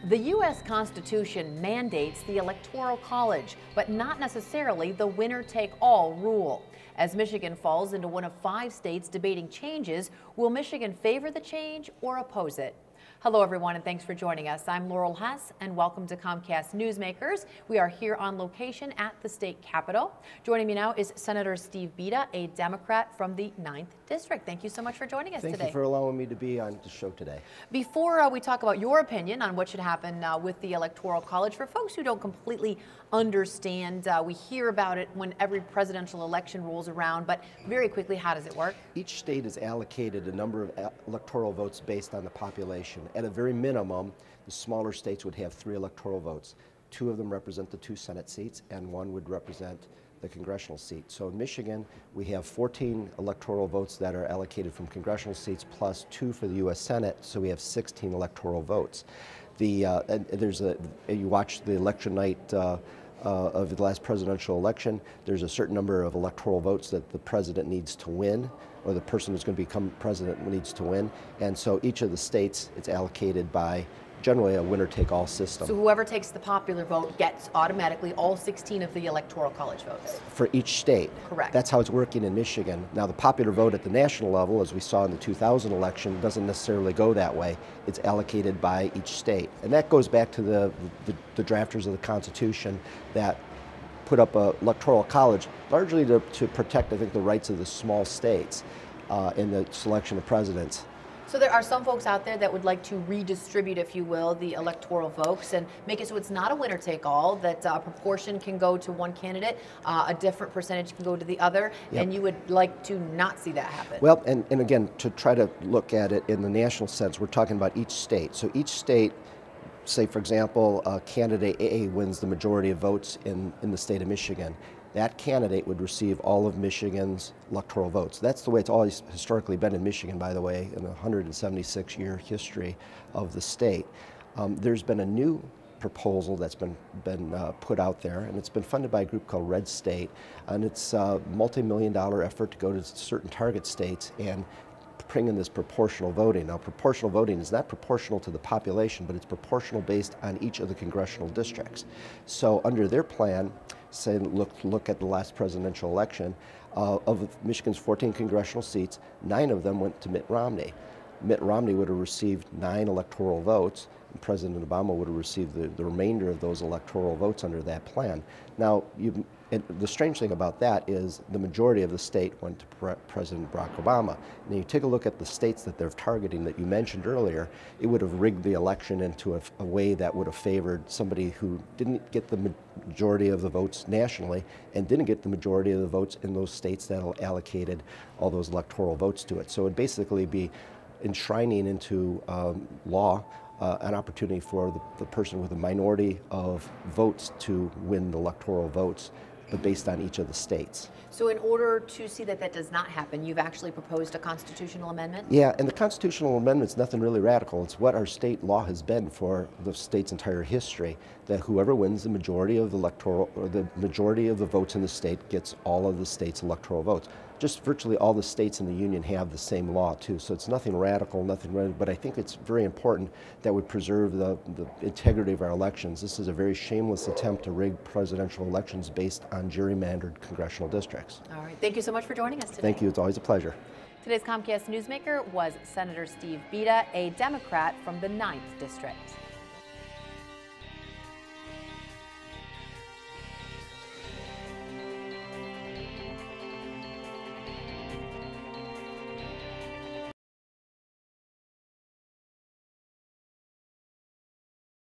The U.S. Constitution mandates the Electoral College, but not necessarily the winner-take-all rule. As Michigan falls into one of 5 states debating changes, will Michigan favor the change or oppose it? Hello everyone, and thanks for joining us. I'm Laurel Hess and welcome to Comcast Newsmakers. We are here on location at the state capitol. Joining me now is Senator Steve Bieda, a Democrat from the 9th District. Thank you so much for joining us today. Thank you for allowing me to be on the show today. Before we talk about your opinion on what should happen with the Electoral College, for folks who don't completely understand, we hear about it when every presidential election rolls around, but very quickly, how does it work? Each state is allocated a number of electoral votes based on the population. At a very minimum, the smaller states would have 3 electoral votes. 2 of them represent the 2 Senate seats, and 1 would represent the congressional seat. So in Michigan, we have 14 electoral votes that are allocated from congressional seats plus 2 for the U.S. Senate, so we have 16 electoral votes. You watch the election night of the last presidential election, there's a certain number of electoral votes that the president needs to win, or the person who's going to become president needs to win. And so each of the states, it's allocated by generally a winner-take-all system. So whoever takes the popular vote gets automatically all 16 of the Electoral College votes? For each state. Correct. That's how it's working in Michigan. Now the popular vote at the national level, as we saw in the 2000 election, doesn't necessarily go that way. It's allocated by each state. And that goes back to the drafters of the Constitution that put up an Electoral College largely to protect, I think, the rights of the small states in the selection of presidents. So there are some folks out there that would like to redistribute, if you will, the electoral votes and make it so it's not a winner-take-all, that a proportion can go to one candidate, a different percentage can go to the other, Yep. And you would like to not see that happen. Well, and again, to try to look at it in the national sense, we're talking about each state. So each state, say for example, candidate A wins the majority of votes in the state of Michigan. That candidate would receive all of Michigan's electoral votes. That's the way it's always historically been in Michigan, by the way, in the 176-year history of the state. There's been a new proposal that's been put out there, and it's been funded by a group called Red State, and it's a multi-million-dollar effort to go to certain target states and bring in this proportional voting. Now, proportional voting is not proportional to the population, but it's proportional based on each of the congressional districts. So under their plan, say look at the last presidential election, of Michigan's 14 congressional seats, 9 of them went to Mitt Romney. Mitt Romney would have received 9 electoral votes, and President Obama would have received the remainder of those electoral votes under that plan. Now, the strange thing about that is the majority of the state went to President Barack Obama. And you take a look at the states that they're targeting that you mentioned earlier, it would have rigged the election into a way that would have favored somebody who didn't get the majority of the votes nationally and didn't get the majority of the votes in those states that allocated all those electoral votes to it. So it would basically be enshrining into law an opportunity for the person with a minority of votes to win the electoral votes, but based on each of the states. So in order to see that that does not happen, you've actually proposed a constitutional amendment? Yeah, and the constitutional amendment's nothing really radical. It's what our state law has been for the state's entire history, that whoever wins the majority of the electoral, or the majority of the votes in the state gets all of the state's electoral votes. Just virtually all the states in the union have the same law too, so it's nothing radical, but I think it's very important that we preserve the integrity of our elections. This is a very shameless attempt to rig presidential elections based on gerrymandered congressional districts. All right, thank you so much for joining us today. Thank you, it's always a pleasure. Today's Comcast Newsmaker was Senator Steve Bieda, a Democrat from the 9th District.